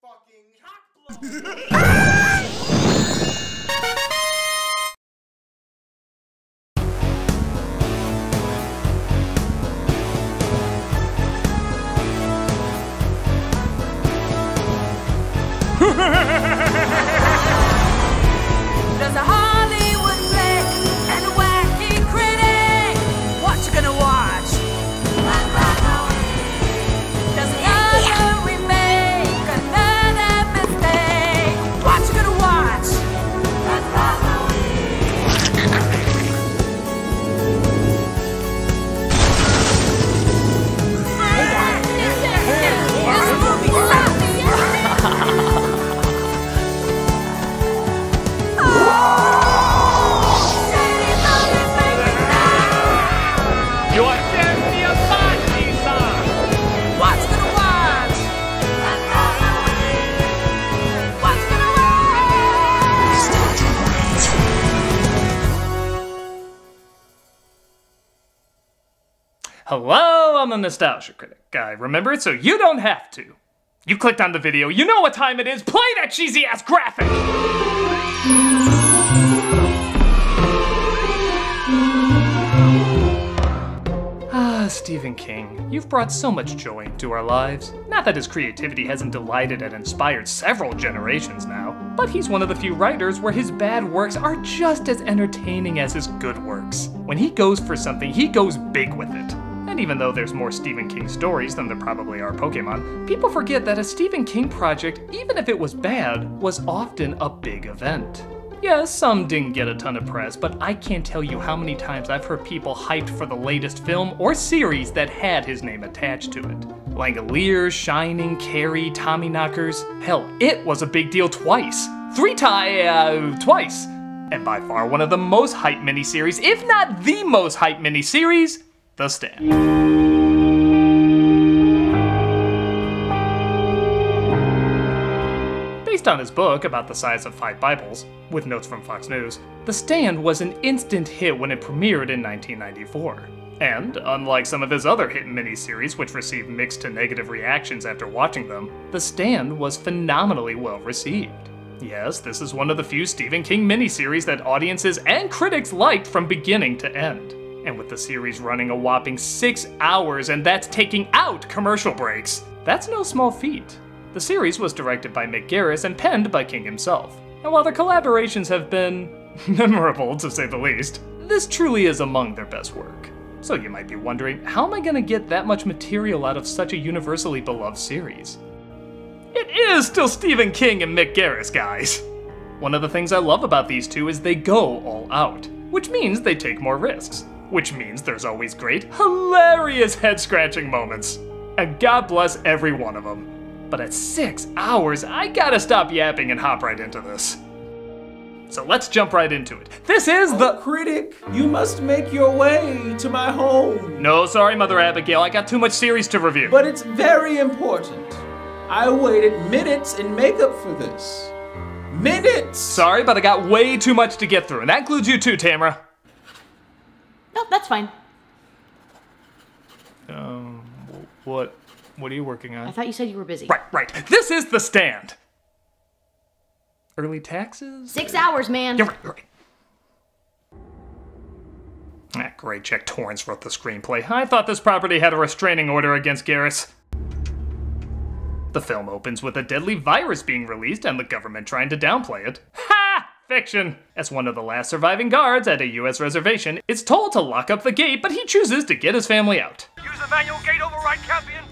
There's a Hollywood flick and a wacky critic. What you gonna watch? There's another remake, another mistake. What you gonna watch? Hello, I'm the Nostalgia Critic. I remember it so you don't have to. You clicked on the video, you know what time it is, play that cheesy ass graphic! Stephen King, you've brought so much joy into our lives. Not that his creativity hasn't delighted and inspired several generations now, but he's one of the few writers where his bad works are just as entertaining as his good works. When he goes for something, he goes big with it. And even though there's more Stephen King stories than there probably are Pokemon, people forget that a Stephen King project, even if it was bad, was often a big event. Yes, some didn't get a ton of press, but I can't tell you how many times I've heard people hyped for the latest film or series that had his name attached to it. Langoliers, Shining, Carrie, Tommyknockers. Hell, It was a big deal twice. Twice. And by far one of the most hyped miniseries, if not the most hyped miniseries, The Stand. Based on his book about the size of 5 Bibles, with notes from Fox News, The Stand was an instant hit when it premiered in 1994. And, unlike some of his other hit miniseries which received mixed to negative reactions after watching them, The Stand was phenomenally well received. Yes, this is one of the few Stephen King miniseries that audiences and critics liked from beginning to end. And with the series running a whopping 6 hours, and that's taking out commercial breaks, that's no small feat. The series was directed by Mick Garris and penned by King himself. And while their collaborations have been memorable, to say the least, this truly is among their best work. So you might be wondering, how am I gonna get that much material out of such a universally beloved series? It is still Stephen King and Mick Garris, guys! One of the things I love about these two is they go all out, which means they take more risks, which means there's always great, hilarious head-scratching moments. And God bless every one of them. But at 6 hours, I gotta stop yapping and hop right into this. So let's jump right into it. This is the— Critic, you must make your way to my home. No, sorry, Mother Abigail, I got too much series to review. But it's very important. I waited minutes in makeup for this. Minutes! Sorry, but I got way too much to get through, and that includes you too, Tamara. No, that's fine. What are you working on? I thought you said you were busy. Right. This is The Stand. Early taxes? 6 hours, man. You're right. Ah, great, Jack Torrance wrote the screenplay. I thought this property had a restraining order against Garris. The film opens with a deadly virus being released and the government trying to downplay it. Ha! Fiction! As one of the last surviving guards at a US reservation is told to lock up the gate, but he chooses to get his family out. Use the manual gate override, Campion!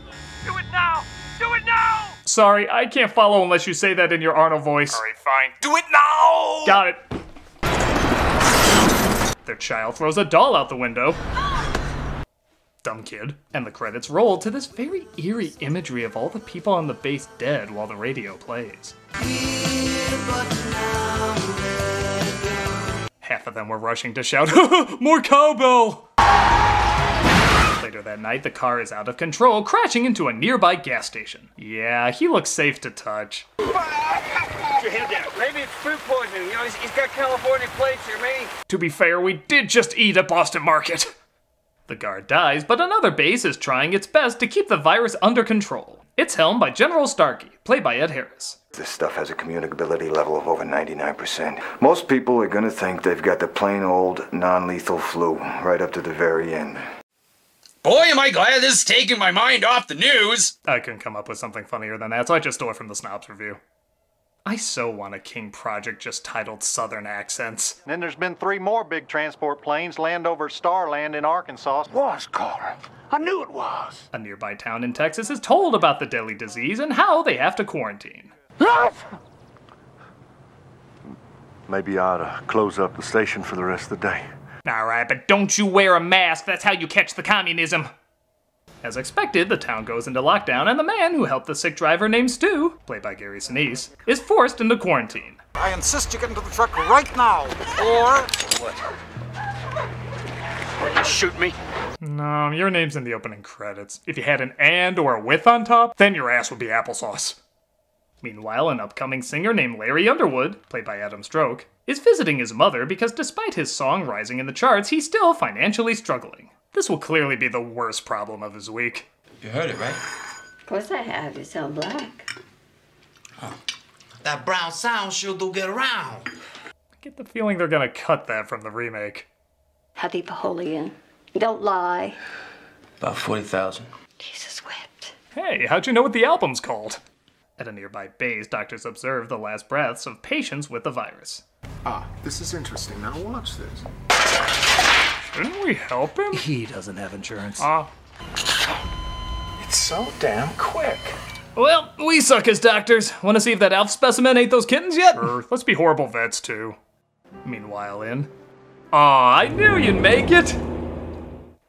Do it now! Do it now! Sorry, I can't follow unless you say that in your Arnold voice. Alright, fine. Do it now! Got it. Their child throws a doll out the window. Dumb kid. And the credits roll to this very eerie imagery of all the people on the base dead while the radio plays. Half of them were rushing to shout, "More cowbell!" Later that night, the car is out of control, crashing into a nearby gas station. Yeah, he looks safe to touch. Put your hand down. Maybe it's food poisoning. You know, he's got California plates here, maybe. To be fair, we did just eat at Boston Market. The guard dies, but another base is trying its best to keep the virus under control. It's helmed by General Starkey, played by Ed Harris. This stuff has a communicability level of over 99%. Most people are gonna think they've got the plain old non-lethal flu right up to the very end. Boy, am I glad this is taking my mind off the news! I couldn't come up with something funnier than that, so I just stole it from the Snobs review. I so want a King project just titled Southern Accents. Then there's been 3 more big transport planes land over Starland in Arkansas. Was caller. I knew it was. A nearby town in Texas is told about the deadly disease and how they have to quarantine. Maybe I ought to close up the station for the rest of the day. Alright, but don't you wear a mask, that's how you catch the communism. As expected, the town goes into lockdown, and the man who helped the sick driver named Stu, played by Gary Sinise, is forced into quarantine. I insist you get into the truck right now, or... What, you shoot me? No, your name's in the opening credits. If you had an and or a with on top, then your ass would be applesauce. Meanwhile, an upcoming singer named Larry Underwood, played by Adam Stroke, is visiting his mother because despite his song rising in the charts, he's still financially struggling. This will clearly be the worst problem of his week. You heard it, right? Of course I have. You sound black. Oh, that brown sound sure do get around. I get the feeling they're gonna cut that from the remake. How deep a hole are you in? Don't lie. About 40,000. Jesus wept. Hey, how'd you know what the album's called? At a nearby base, doctors observe the last breaths of patients with the virus. Ah, this is interesting. Now watch this. Shouldn't we help him? He doesn't have insurance. It's so damn quick. Well, we suck as doctors. Want to see if that Alf specimen ate those kittens yet? Sure, let's be horrible vets too. Meanwhile in... Aw, I knew you'd make it!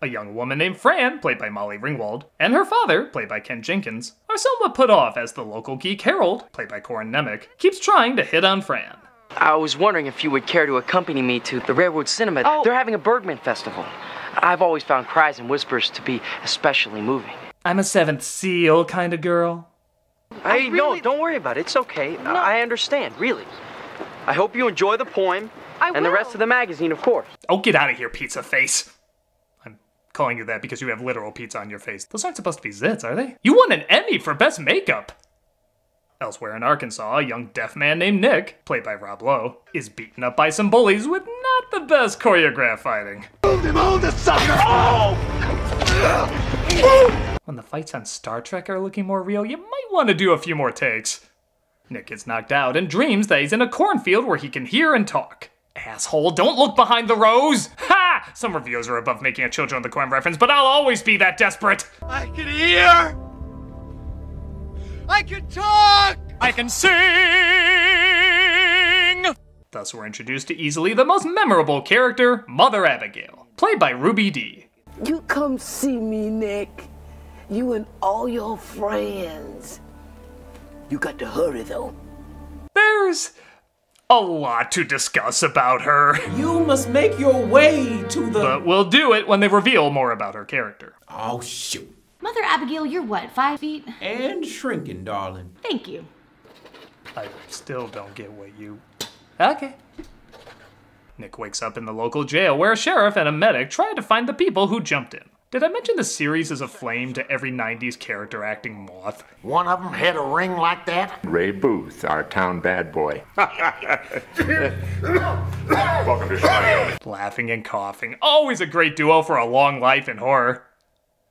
A young woman named Fran, played by Molly Ringwald, and her father, played by Ken Jenkins, are somewhat put off as the local geek Harold, played by Corin Nemec, keeps trying to hit on Fran. I was wondering if you would care to accompany me to the Railroad Cinema. Oh. They're having a Bergman Festival. I've always found cries and whispers to be especially moving. I'm a Seventh Seal kind of girl. Hey, no, don't worry about it. It's okay. No. I understand, really. I hope you enjoy the poem and the rest of the magazine, of course. Oh, get out of here, pizza face. I'm calling you that because you have literal pizza on your face. Those aren't supposed to be zits, are they? You won an Emmy for Best Makeup! Elsewhere in Arkansas, a young deaf man named Nick, played by Rob Lowe, is beaten up by some bullies with not the best choreographed fighting. Move him on the sucker! Oh! When the fights on Star Trek are looking more real, you might want to do a few more takes. Nick gets knocked out and dreams that he's in a cornfield where he can hear and talk. Asshole, don't look behind the rows! Ha! Some reviewers are above making a Children of the Corn reference, but I'll always be that desperate! I can hear! I can talk! I can sing! Thus we're introduced to easily the most memorable character, Mother Abigail, played by Ruby Dee. You come see me, Nick. You and all your friends. You got to hurry, though. There's a lot to discuss about her. You must make your way to the... But we'll do it when they reveal more about her character. Oh, shoot. Mother Abigail, you're what, 5 feet? And shrinking, darling. Thank you. I still don't get what you... Okay. Nick wakes up in the local jail where a sheriff and a medic try to find the people who jumped him. Did I mention the series is a flame to every 90s character acting moth? One of them had a ring like that? Ray Booth, our town bad boy. Welcome to Chicago. Laughing and coughing. Always a great duo for a long life in horror.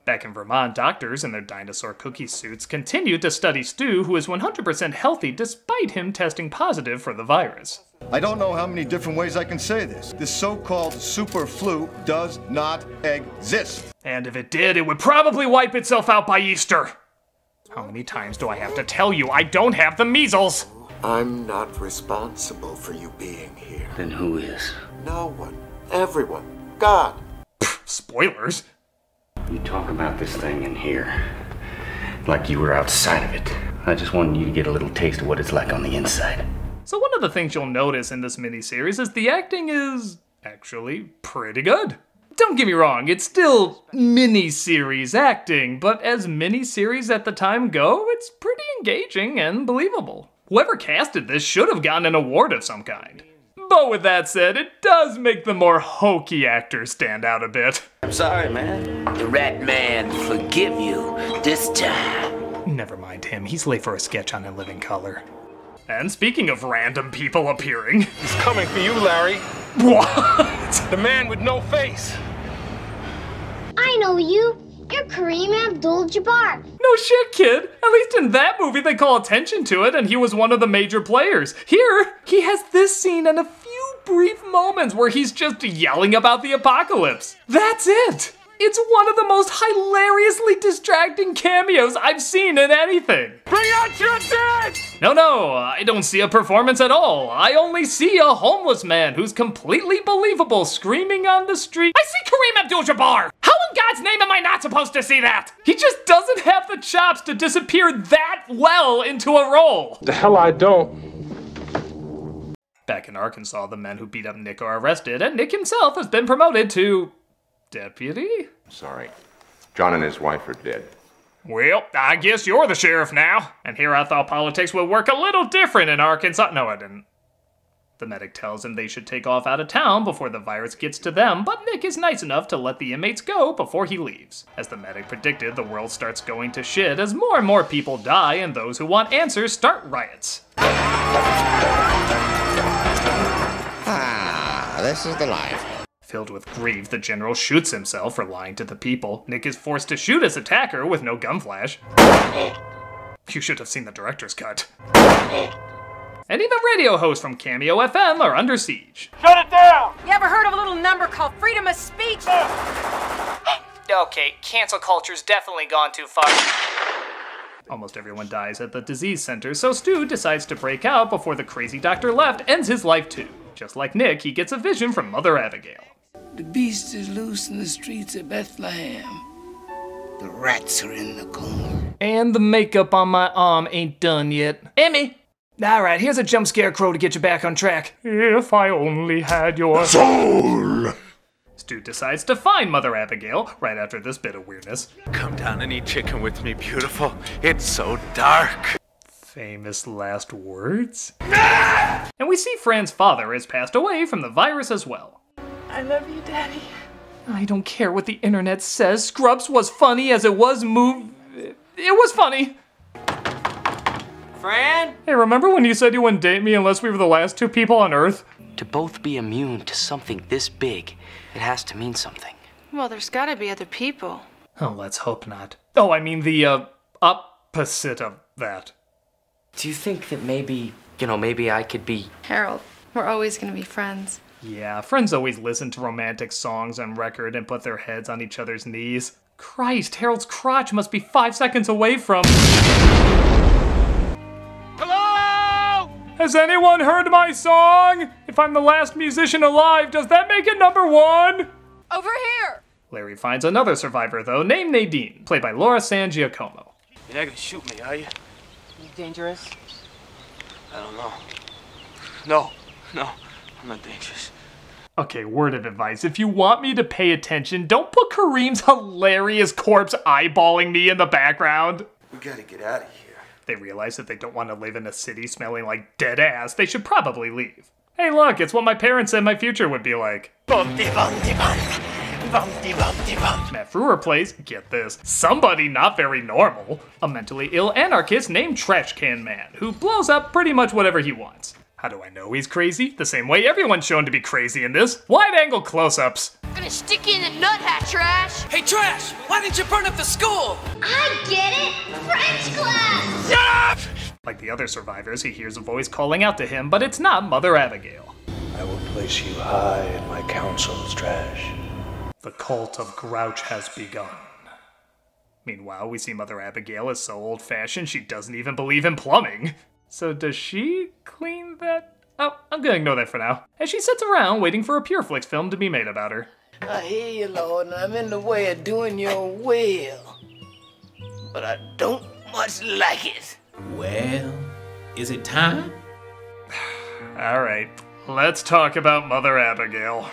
Back in Vermont, doctors in their dinosaur cookie suits continue to study Stu, who is 100% healthy despite him testing positive for the virus. I don't know how many different ways I can say this. This so-called super flu does not exist. And if it did, it would probably wipe itself out by Easter. How many times do I have to tell you I don't have the measles? I'm not responsible for you being here. Then who is? No one. Everyone. God. Pfft, spoilers. You talk about this thing in here like you were outside of it. I just wanted you to get a little taste of what it's like on the inside. So one of the things you'll notice in this miniseries is the acting is actually pretty good. Don't get me wrong, it's still miniseries acting, but as miniseries at the time go, it's pretty engaging and believable. Whoever casted this should have gotten an award of some kind. But with that said, it does make the more hokey actors stand out a bit. I'm sorry, man. The rat man forgive you this time. Never mind him, he's late for a sketch on In Living Color. And speaking of random people appearing... He's coming for you, Larry. What? The man with no face. I know you. You're Kareem Abdul-Jabbar. No shit, kid. At least in that movie they call attention to it and he was one of the major players. Here, he has this scene and a few brief moments where he's just yelling about the apocalypse. That's it. It's one of the most hilariously distracting cameos I've seen in anything. Bring out your dead! No, I don't see a performance at all. I only see a homeless man who's completely believable screaming on the street. I see Kareem Abdul-Jabbar! How in God's name am I not supposed to see that? He just doesn't have the chops to disappear that well into a role. The hell I don't. Back in Arkansas, the men who beat up Nick are arrested, and Nick himself has been promoted to... deputy? Sorry. John and his wife are dead. Well, I guess you're the sheriff now. And here I thought politics would work a little different in Arkansas. No, I didn't. The medic tells him they should take off out of town before the virus gets to them, but Nick is nice enough to let the inmates go before he leaves. As the medic predicted, the world starts going to shit as more and more people die and those who want answers start riots. Ah, this is the life. Filled with grief, the general shoots himself for lying to the people. Nick is forced to shoot his attacker with no gun flash. You should have seen the director's cut. And even radio hosts from Cameo FM are under siege. Shut it down! You ever heard of a little number called freedom of speech? Okay, cancel culture's definitely gone too far. Almost everyone dies at the disease center, so Stu decides to break out before the crazy doctor left ends his life too. Just like Nick, he gets a vision from Mother Abigail. The beast is loose in the streets of Bethlehem. The rats are in the corn. And the makeup on my arm ain't done yet. Emmy! Alright, here's a jump scare crow to get you back on track. If I only had your soul! Stu decides to find Mother Abigail right after this bit of weirdness. Come down and eat chicken with me, beautiful. It's so dark. Famous last words? And we see Fran's father has passed away from the virus as well. I love you, Daddy. I don't care what the internet says. Scrubs was funny as it was It was funny. Fran? Hey, remember when you said you wouldn't date me unless we were the last two people on Earth? To both be immune to something this big, it has to mean something. Well, there's gotta be other people. Oh, let's hope not. Oh, I mean the, opposite of that. Do you think that maybe I could be... Harold, we're always gonna be friends. Yeah, friends always listen to romantic songs on record and put their heads on each other's knees. Christ, Harold's crotch must be 5 seconds away from... Hello? Has anyone heard my song? If I'm the last musician alive, does that make it #1? Over here! Larry finds another survivor, though, named Nadine, played by Laura San Giacomo. You're not gonna shoot me, are you? You dangerous? I don't know. No, I'm not dangerous. Okay, word of advice. If you want me to pay attention, don't put Kareem's hilarious corpse eyeballing me in the background. We gotta get out of here. They realize that they don't want to live in a city smelling like dead ass. They should probably leave. Hey, look, it's what my parents said my future would be like. Bum-de-bum-de-bum. Matt Frewer plays, get this, somebody not very normal. A mentally ill anarchist named Trash Can Man, who blows up pretty much whatever he wants. How do I know he's crazy? The same way everyone's shown to be crazy in this. Wide-angle close-ups. I'm gonna stick you in the nut hat, Trash. Hey, Trash! Why didn't you burn up the school? I get it. French class. Shut up! Like the other survivors, he hears a voice calling out to him, but it's not Mother Abigail. I will place you high in my councils, Trash. The cult of Grouch has begun. Meanwhile, we see Mother Abigail is so old-fashioned she doesn't even believe in plumbing. So does she clean that? Oh, I'm gonna ignore that for now. As she sits around waiting for a PureFlix film to be made about her. I hear you, Lord, and I'm in the way of doing your will. But I don't much like it. Well, is it time? Alright, let's talk about Mother Abigail.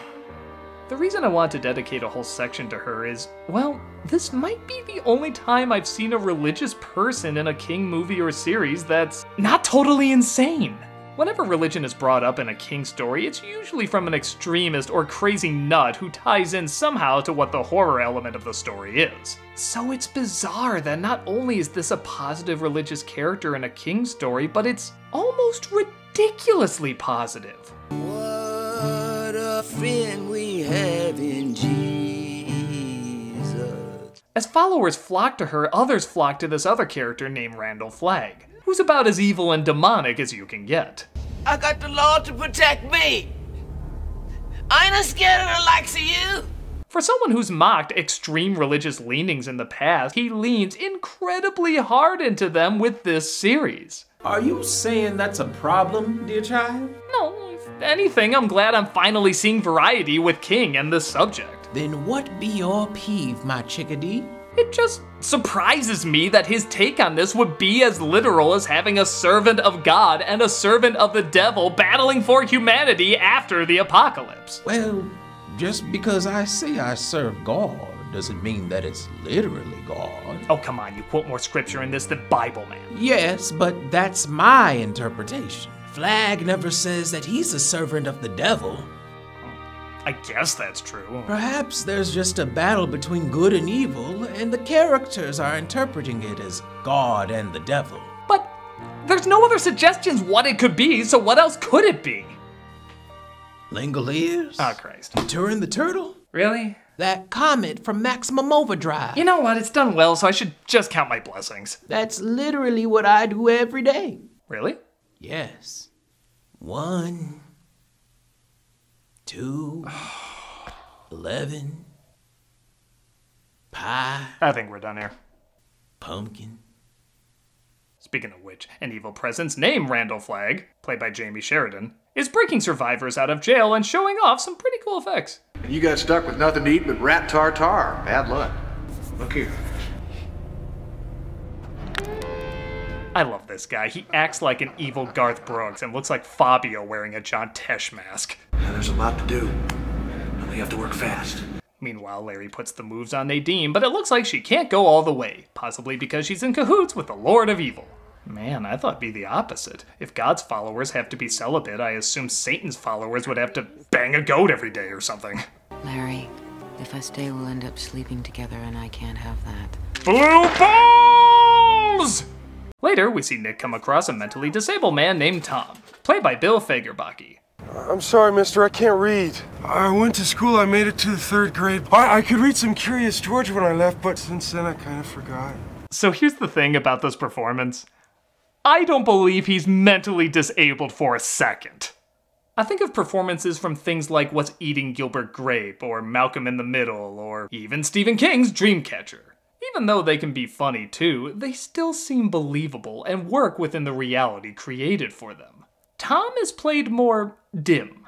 The reason I want to dedicate a whole section to her is, well, this might be the only time I've seen a religious person in a King movie or series that's not totally insane. Whenever religion is brought up in a King story, it's usually from an extremist or crazy nut who ties in somehow to what the horror element of the story is. So it's bizarre that not only is this a positive religious character in a King story, but it's almost ridiculously positive. What a friend we have in Jesus. As followers flock to her, others flock to this other character named Randall Flagg, who's about as evil and demonic as you can get. I got the Lord to protect me. I ain't scared of the likes of you. For someone who's mocked extreme religious leanings in the past, he leans incredibly hard into them with this series. Are you saying that's a problem, dear child? No, if anything, I'm glad I'm finally seeing variety with King and this subject. Then what be your peeve, my chickadee? It just surprises me that his take on this would be as literal as having a servant of God and a servant of the devil battling for humanity after the apocalypse. Well, just because I say I serve God doesn't mean that it's literally God. Oh, come on, you quote more scripture in this than Bible, man. Yes, but that's my interpretation. Flagg never says that he's a servant of the devil. I guess that's true. Perhaps there's just a battle between good and evil, and the characters are interpreting it as God and the devil. But there's no other suggestions what it could be, so what else could it be? Langoliers? Oh, Christ. Turin the Turtle? Really? That comet from Maximum Overdrive. You know what, it's done well, so I should just count my blessings. That's literally what I do every day. Really? Yes. 1, 2, 11, pie. I think we're done here. Pumpkin. Speaking of which, an evil presence named Randall Flagg, played by Jamie Sheridan, is breaking survivors out of jail and showing off some pretty cool effects. You got stuck with nothing to eat but rat tartare. Bad luck. Look here. I love this guy. He acts like an evil Garth Brooks and looks like Fabio wearing a John Tesh mask. Now, there's a lot to do, and we have to work fast. Meanwhile, Larry puts the moves on Nadine, but it looks like she can't go all the way, possibly because she's in cahoots with the Lord of Evil. Man, I thought it'd be the opposite. If God's followers have to be celibate, I assume Satan's followers would have to bang a goat every day or something. Larry, if I stay, we'll end up sleeping together, and I can't have that. Blue balls! Later, we see Nick come across a mentally disabled man named Tom, played by Bill Fagerbakke. I'm sorry, mister, I can't read. I went to school, I made it to the 3rd grade. I could read some Curious George when I left, but since then I kind of forgot. So here's the thing about this performance. I don't believe he's mentally disabled for a second. I think of performances from things like What's Eating Gilbert Grape, or Malcolm in the Middle, or even Stephen King's Dreamcatcher. Even though they can be funny too, they still seem believable and work within the reality created for them. Tom is played more dim.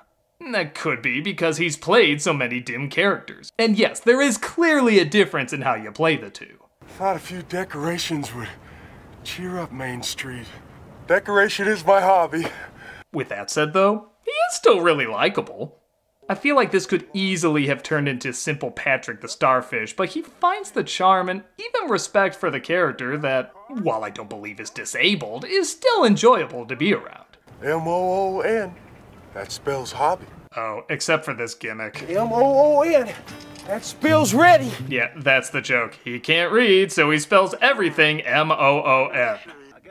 That could be because he's played so many dim characters. And yes, there is clearly a difference in how you play the two. I thought a few decorations would cheer up Main Street. Decoration is my hobby. With that said though, he is still really likable. I feel like this could easily have turned into Simple Patrick the Starfish, but he finds the charm and even respect for the character that, while I don't believe is disabled, is still enjoyable to be around. M-O-O-N. That spells hobby. Oh, except for this gimmick. M-O-O-N. That spells ready. Yeah, that's the joke. He can't read, so he spells everything M-O-O-N.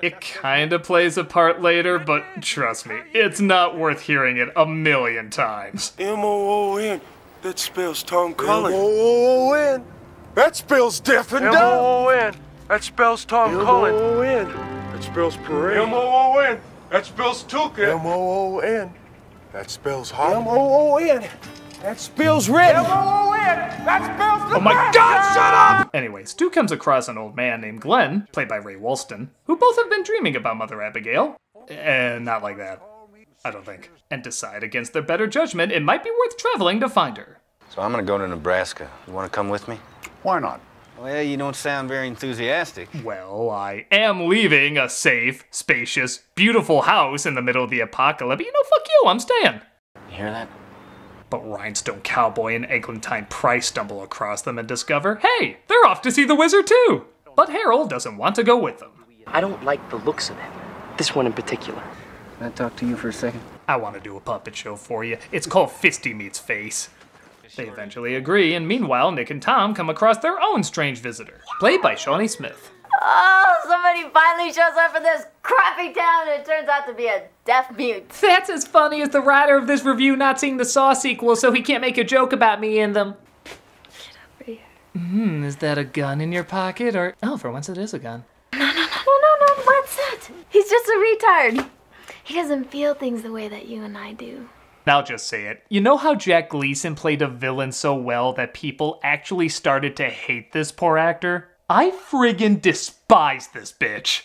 It kinda plays a part later, but trust me, it's not worth hearing it a million times. M-O-O-N. That spells Tom Cullen. M-O-O-N. That spells deaf and dumb. M-O-O-N. That spells Tom Cullen. M-O-O-N. That spells parade. M-O-O-N. That spells toolkit. M-O-O-N. That spells hobby. M-O-O-N. That spells ready. M-O-O-N. That spells the Oh my God, shut up! Anyway, Stu comes across an old man named Glenn, played by Ray Walston, who both have been dreaming about Mother Abigail. Not like that. I don't think. And decide against their better judgment it might be worth traveling to find her. So I'm gonna go to Nebraska. You wanna come with me? Why not? Well, you don't sound very enthusiastic. Well, I am leaving a safe, spacious, beautiful house in the middle of the apocalypse. You know, fuck you, I'm staying. You hear that? But Rhinestone Cowboy and Eglantine Price stumble across them and discover, hey, they're off to see the wizard too! But Harold doesn't want to go with them. I don't like the looks of them. This one in particular. Can I talk to you for a second? I want to do a puppet show for you. It's called Fisty Meets Face. They eventually agree, and meanwhile, Nick and Tom come across their own strange visitor, played by Shawnee Smith. Oh, somebody finally shows up in this crappy town and it turns out to be a deaf mute. That's as funny as the writer of this review not seeing the Saw sequel, so he can't make a joke about me in them. Get over here. Is that a gun in your pocket, or... Oh, for once it is a gun. No, what's that? He's just a retard. He doesn't feel things the way that you and I do. I'll just say it. You know how Jack Gleason played a villain so well that people actually started to hate this poor actor? I friggin' despise this bitch.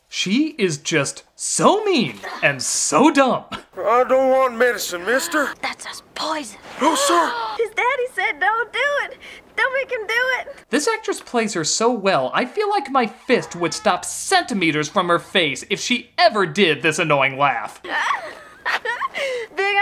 She is just so mean and so dumb. I don't want medicine, mister. That's just poison. No, sir. His daddy said don't do it. Don't make him do it. This actress plays her so well, I feel like my fist would stop centimeters from her face if she ever did this annoying laugh. Big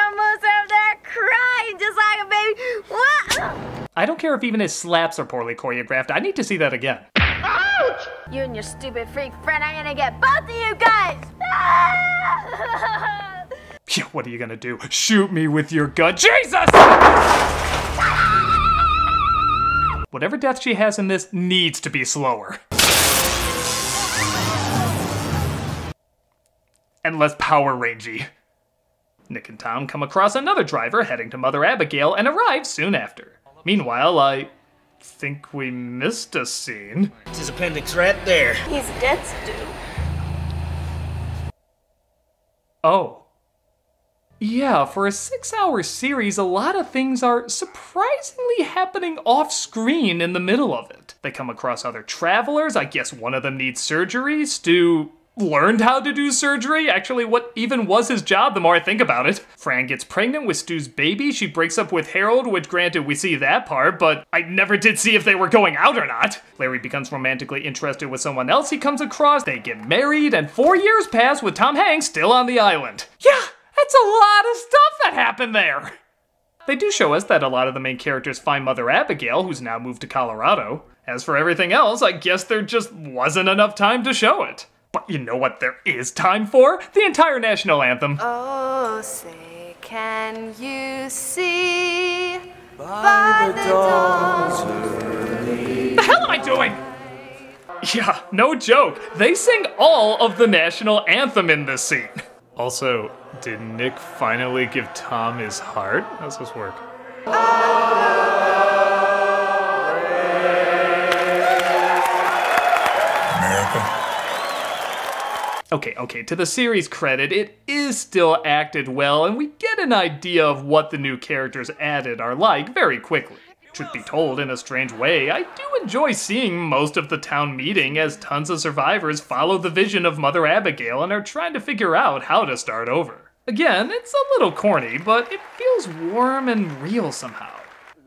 almost have that crying just like a baby. What? I don't care if even his slaps are poorly choreographed. I need to see that again. Ouch! You and your stupid freak friend, I'm gonna get both of you guys! Yeah, what are you gonna do? Shoot me with your gun? Jesus! Whatever death she has in this needs to be slower. And less Power Rangey. Nick and Tom come across another driver heading to Mother Abigail and arrive soon after. Meanwhile, I think we missed a scene. It's his appendix right there. He's dead, Stu. Oh. Yeah, for a 6-hour series, a lot of things are surprisingly happening off-screen in the middle of it. They come across other travelers. I guess one of them needs surgery. Stu learned how to do surgery. Actually, what even was his job the more I think about it. Fran gets pregnant with Stu's baby. She breaks up with Harold, which granted we see that part, but I never did see if they were going out or not. Larry becomes romantically interested with someone else he comes across. They get married, and 4 years pass with Tom Hanks still on the island. Yeah, that's a lot of stuff that happened there. They do show us that a lot of the main characters find Mother Abigail, who's now moved to Colorado. As for everything else, I guess there just wasn't enough time to show it. But you know what there is time for? The entire national anthem. Oh, say, can you see by the dawn's early... The hell am I doing? Yeah, no joke. They sing all of the national anthem in this scene. Also, did Nick finally give Tom his heart? How does this work? Okay, to the series' credit, it is still acted well, and we get an idea of what the new characters added are like very quickly. Truth be told, in a strange way, I do enjoy seeing most of the town meeting as tons of survivors follow the vision of Mother Abigail and are trying to figure out how to start over. Again, it's a little corny, but it feels warm and real somehow.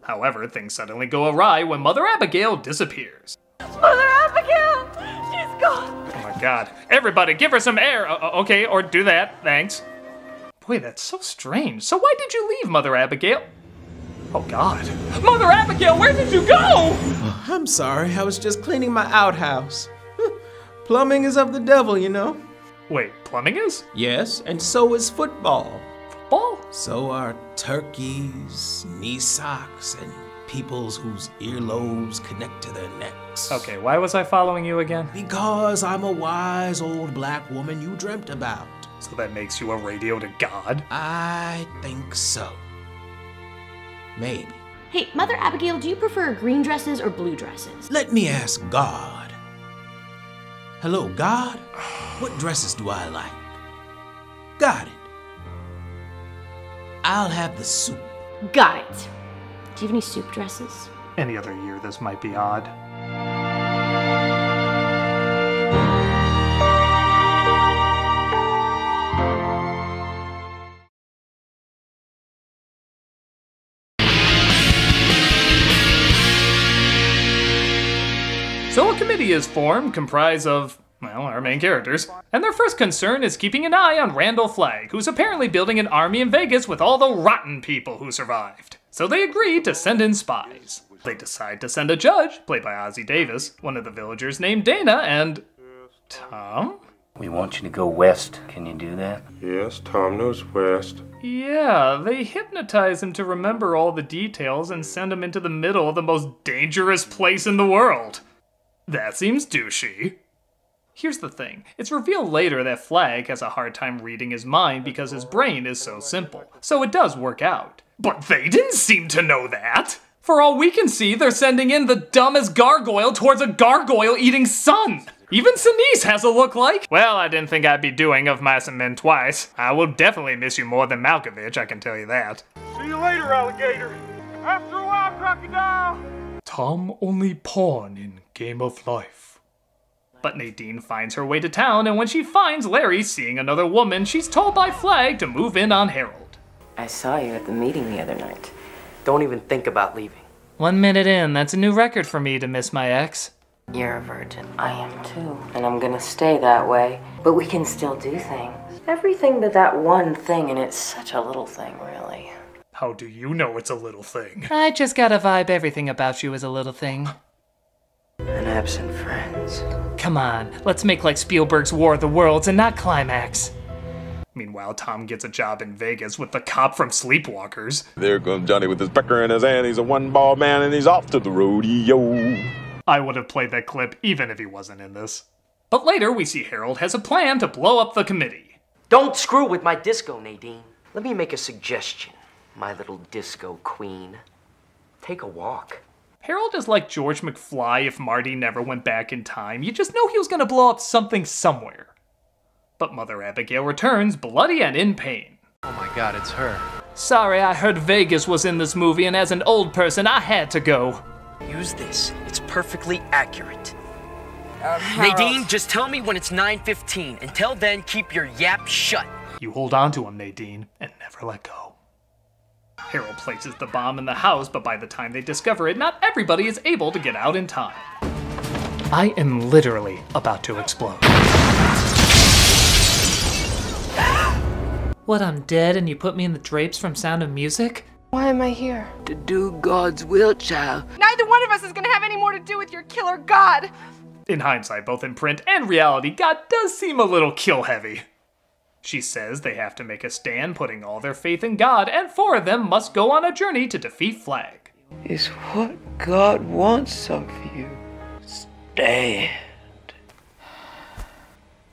However, things suddenly go awry when Mother Abigail disappears. Mother Abigail! She's gone! Oh my god. Everybody, give her some air! Okay, or do that, thanks. Boy, that's so strange. So why did you leave, Mother Abigail? Oh god. Mother Abigail, where did you go? I'm sorry, I was just cleaning my outhouse. Plumbing is of the devil, you know. Wait, plumbing is? Yes, and so is football. Football? So are turkeys, knee socks, and peoples whose earlobes connect to their necks. Okay, why was I following you again? Because I'm a wise old black woman you dreamt about. So that makes you a radio to God? I think so. Maybe. Hey, Mother Abigail, do you prefer green dresses or blue dresses? Let me ask God. Hello, God? What dresses do I like? Got it. I'll have the soup. Got it. Do you have any soup dresses? Any other year this might be odd. So a committee is formed, comprised of, well, our main characters, and their first concern is keeping an eye on Randall Flagg, who's apparently building an army in Vegas with all the rotten people who survived. So they agree to send in spies. They decide to send a judge, played by Ozzie Davis, one of the villagers named Dana, and... Tom? We want you to go west. Can you do that? Yes, Tom knows west. Yeah, they hypnotize him to remember all the details and send him into the middle of the most dangerous place in the world. That seems douchey. Here's the thing, it's revealed later that Flag has a hard time reading his mind because his brain is so simple, so it does work out. But they didn't seem to know that! For all we can see, they're sending in the dumbest gargoyle towards a gargoyle-eating sun! Even Sinise has a look like. Well, I didn't think I'd be doing Of Mice and Men twice. I will definitely miss you more than Malkovich, I can tell you that. See you later, alligator. After a while, crocodile. Tom only pawn in game of life. But Nadine finds her way to town, and when she finds Larry seeing another woman, she's told by Flag to move in on Harold. I saw you at the meeting the other night. Don't even think about leaving. 1 minute in, that's a new record for me to miss my ex. You're a virgin. I am too. And I'm gonna stay that way. But we can still do things. Everything but that one thing, and it's such a little thing, really. How do you know it's a little thing? I just got a vibe everything about you is a little thing. And absent friends. Come on, let's make like Spielberg's War of the Worlds and not climax. Meanwhile, Tom gets a job in Vegas with the cop from Sleepwalkers. There comes Johnny with his pecker in his hand. He's a one-ball man and he's off to the rodeo. I would have played that clip even if he wasn't in this. But later we see Harold has a plan to blow up the committee. Don't screw with my disco, Nadine. Let me make a suggestion, my little disco queen. Take a walk. Harold is like George McFly if Marty never went back in time. You just know he was gonna blow up something somewhere. But Mother Abigail returns, bloody and in pain. Oh my god, it's her. Sorry, I heard Vegas was in this movie, and as an old person, I had to go. Use this. It's perfectly accurate. Nadine, just tell me when it's 9:15. Until then, keep your yap shut. You hold on to him, Nadine, and never let go. Harold places the bomb in the house, but by the time they discover it, not everybody is able to get out in time. I am literally about to explode. What, I'm dead and you put me in the drapes from Sound of Music? Why am I here? To do God's will, child. Neither one of us is gonna have any more to do with your killer god. In hindsight, both in print and reality, God does seem a little kill-heavy. She says they have to make a stand, putting all their faith in God, and 4 of them must go on a journey to defeat Flag. It's what God wants of you. Stand.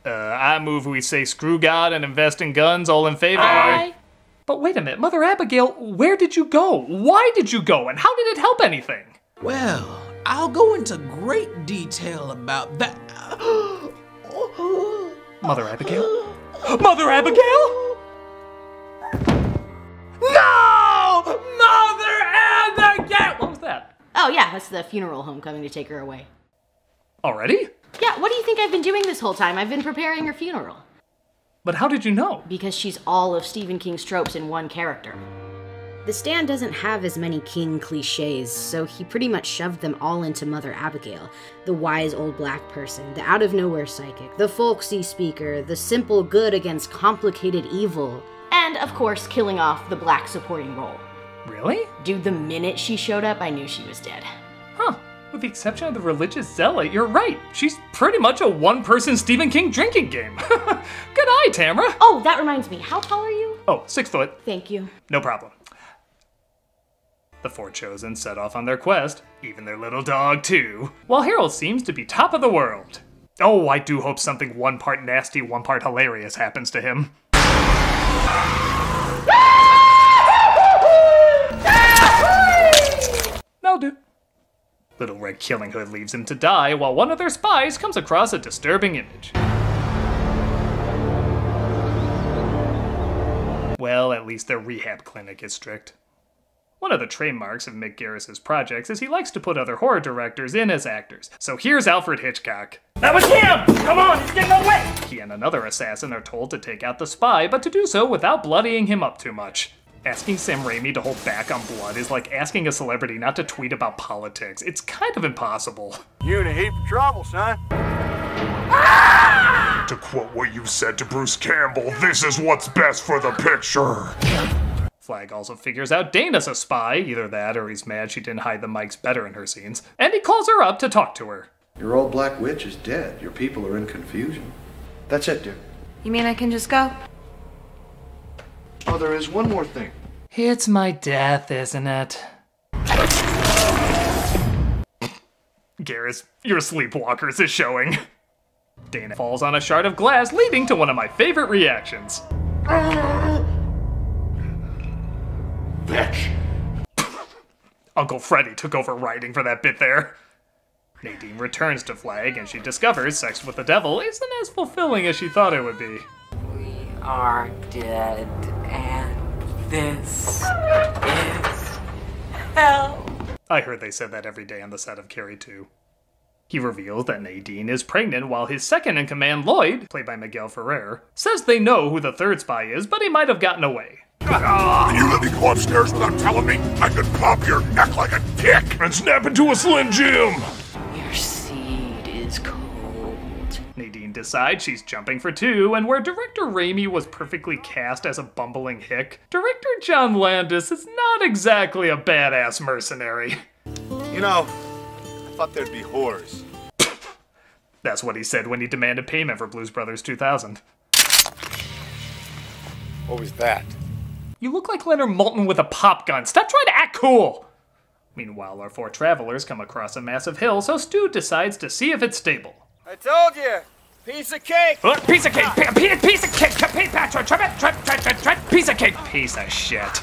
I move we say screw God and invest in guns, all in favor? Aye. But wait a minute, Mother Abigail, where did you go? Why did you go, and how did it help anything? Well, I'll go into great detail about that. Mother Abigail? Mother Abigail? No! Mother Abigail! What was that? Oh yeah, that's the funeral home coming to take her away. Already? Yeah, what do you think I've been doing this whole time? I've been preparing her funeral. But how did you know? Because she's all of Stephen King's tropes in one character. The Stand doesn't have as many King cliches, so he pretty much shoved them all into Mother Abigail. The wise old black person, the out-of-nowhere psychic, the folksy speaker, the simple good against complicated evil. And, of course, killing off the black supporting role. Really? Dude, the minute she showed up, I knew she was dead. Huh. With the exception of the religious zealot, you're right. She's pretty much a one-person Stephen King drinking game. Good eye, Tamara. Oh, that reminds me. How tall are you? Oh, 6 foot. Thank you. No problem. The 4 chosen set off on their quest, even their little dog too, while Harold seems to be top of the world. Oh, I do hope something 1 part nasty, 1 part hilarious happens to him. No, dude. Little Red Killing Hood leaves him to die, while one of their spies comes across a disturbing image. Well, at least their rehab clinic is strict. One of the trademarks of Mick Garris's projects is he likes to put other horror directors in as actors. So here's Alfred Hitchcock. That was him! Come on, he's getting away! He and another assassin are told to take out the spy, but to do so without bloodying him up too much. Asking Sam Raimi to hold back on blood is like asking a celebrity not to tweet about politics. It's kind of impossible. You in a heap of trouble, son. To quote what you said to Bruce Campbell, this is what's best for the picture. Flag also figures out Dana's a spy, either that or he's mad she didn't hide the mics better in her scenes, and he calls her up to talk to her. Your old black witch is dead. Your people are in confusion. That's it, dear. You mean I can just go? Oh, there is one more thing. It's my death, isn't it? Garrus, your sleepwalkers is showing. Dana falls on a shard of glass, leading to one of my favorite reactions. Bitch. Uncle Freddy took over writing for that bit there. Nadine returns to Flag and she discovers sex with the devil isn't as fulfilling as she thought it would be. We are dead, and this is hell. I heard they said that every day on the set of Carrie 2. He reveals that Nadine is pregnant while his second-in-command, Lloyd, played by Miguel Ferrer, says they know who the third spy is, but he might have gotten away. And you let me go upstairs without telling me? I could pop your neck like a dick and snap into a Slim Jim! Your seed is cold. Nadine decides she's jumping for two, and where director Raimi was perfectly cast as a bumbling hick, director John Landis is not exactly a badass mercenary. You know, I thought there'd be whores. That's what he said when he demanded payment for Blues Brothers 2000. What was that? You look like Leonard Maltin with a pop gun. Stop trying to act cool! Meanwhile, our four travelers come across a massive hill, so Stu decides to see if it's stable. I told you! Piece of cake! Piece of cake! Piece of cake! Piece of cake! Piece of shit.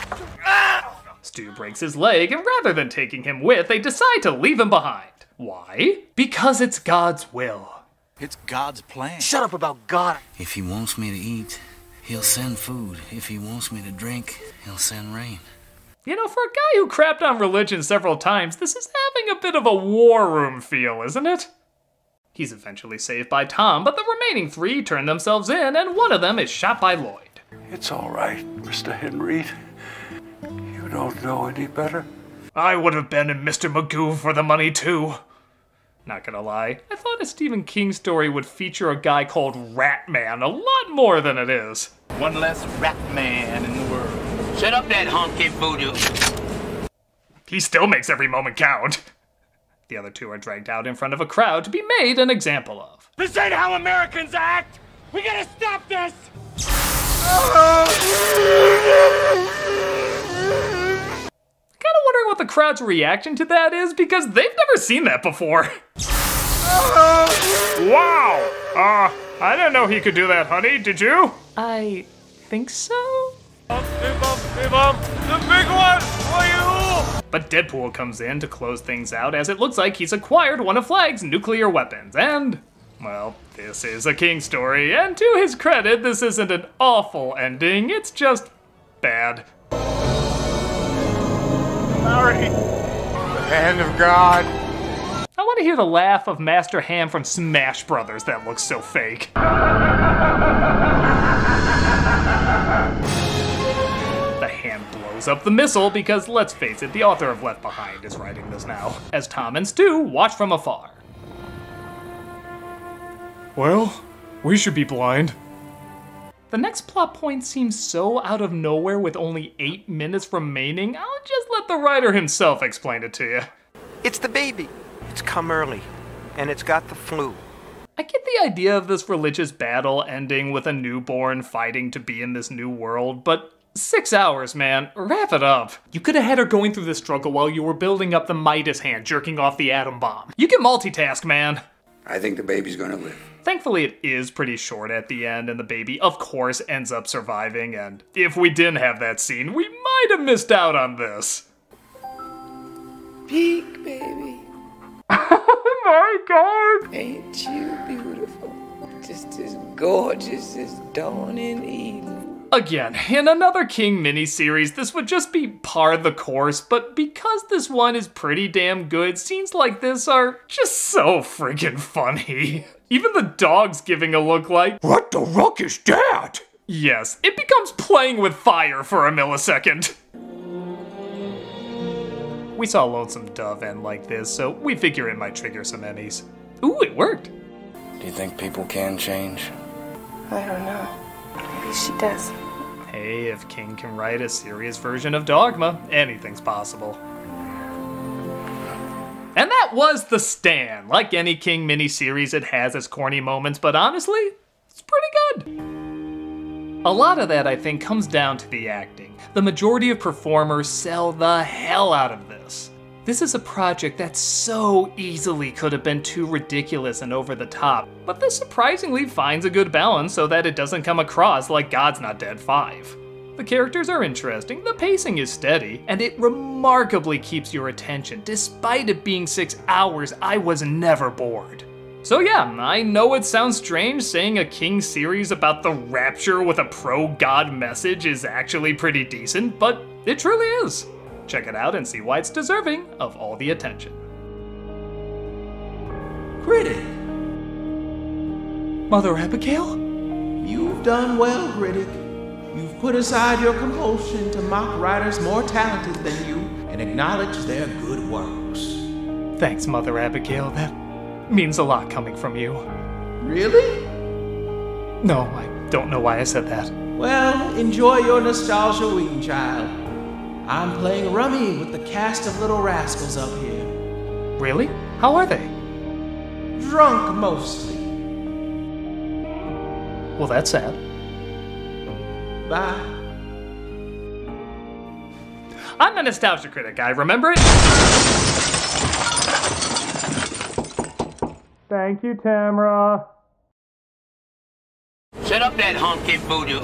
Stu breaks his leg, and rather than taking him with, they decide to leave him behind. Why? Because it's God's will. It's God's plan. Shut up about God! If he wants me to eat, he'll send food. If he wants me to drink, he'll send rain. You know, for a guy who crapped on religion several times, this is having a bit of a war room feel, isn't it? He's eventually saved by Tom, but the remaining three turn themselves in, and one of them is shot by Lloyd. It's all right, Mr. Henry. You don't know any better. I would have been in Mr. Magoo for the money, too. Not gonna lie, I thought a Stephen King story would feature a guy called Rat Man a lot more than it is. One less rat man in the world. Shut up that honky voodoo. He still makes every moment count. The other two are dragged out in front of a crowd to be made an example of. This ain't how Americans act! We gotta stop this! Kinda wondering what the crowd's reaction to that is, because they've never seen that before. Wow! I didn't know he could do that, honey, did you? I think so? The big one for you! But Deadpool comes in to close things out as it looks like he's acquired one of Flag's nuclear weapons, and, well, this is a King story, and to his credit, this isn't an awful ending, it's just bad. Sorry. The hand of God. I want to hear the laugh of Master Ham from Smash Brothers that looks so fake. The hand blows up the missile because, let's face it, the author of Left Behind is writing this now, as Tom and Stu watch from afar. Well, we should be blind. The next plot point seems so out of nowhere with only 8 minutes remaining, I'll just let the writer himself explain it to you. It's the baby. It's come early, and it's got the flu. I get the idea of this religious battle ending with a newborn fighting to be in this new world, but 6 hours, man. Wrap it up. You could have had her going through this struggle while you were building up the Midas hand jerking off the atom bomb. You can multitask, man. I think the baby's gonna live. Thankfully, it is pretty short at the end, and the baby, of course, ends up surviving, and if we didn't have that scene, we might have missed out on this. Peek, baby. Oh my god! Ain't you beautiful? Just as gorgeous as dawn in Eden. Again, in another King miniseries, this would just be par the course, but because this one is pretty damn good, scenes like this are just so friggin' funny. Even the dog's giving a look like, what the ruck is that? Yes, it becomes playing with fire for a millisecond. We saw Lonesome Dove end like this, so we figure it might trigger some Emmys. Ooh, it worked. Do you think people can change? I don't know. Maybe she does. Hey, if King can write a serious version of Dogma, anything's possible. And that was The Stand. Like any King miniseries, it has its corny moments, but honestly, It's pretty good. A lot of that, I think, comes down to the acting. The majority of performers sell the hell out of this. This is a project that so easily could have been too ridiculous and over the top, but this surprisingly finds a good balance so that it doesn't come across like God's Not Dead 5. The characters are interesting, the pacing is steady, and it remarkably keeps your attention. Despite it being 6 hours, I was never bored. So yeah, I know it sounds strange saying a King series about the rapture with a pro-God message is actually pretty decent, but it truly is. Check it out and see why it's deserving of all the attention. Critic! Mother Abigail? You've done well, Critic. You've put aside your compulsion to mock writers more talented than you and acknowledge their good works. Thanks, Mother Abigail. That means a lot coming from you. Really? No, I don't know why I said that. Well, enjoy your nostalgia, wing child. I'm playing rummy with the cast of little rascals up here. Really? How are they? Drunk, mostly. Well, that's sad. Bye. I'm a nostalgia critic, guy. Remember it? Thank you, Tamara. Set up that honky voodoo.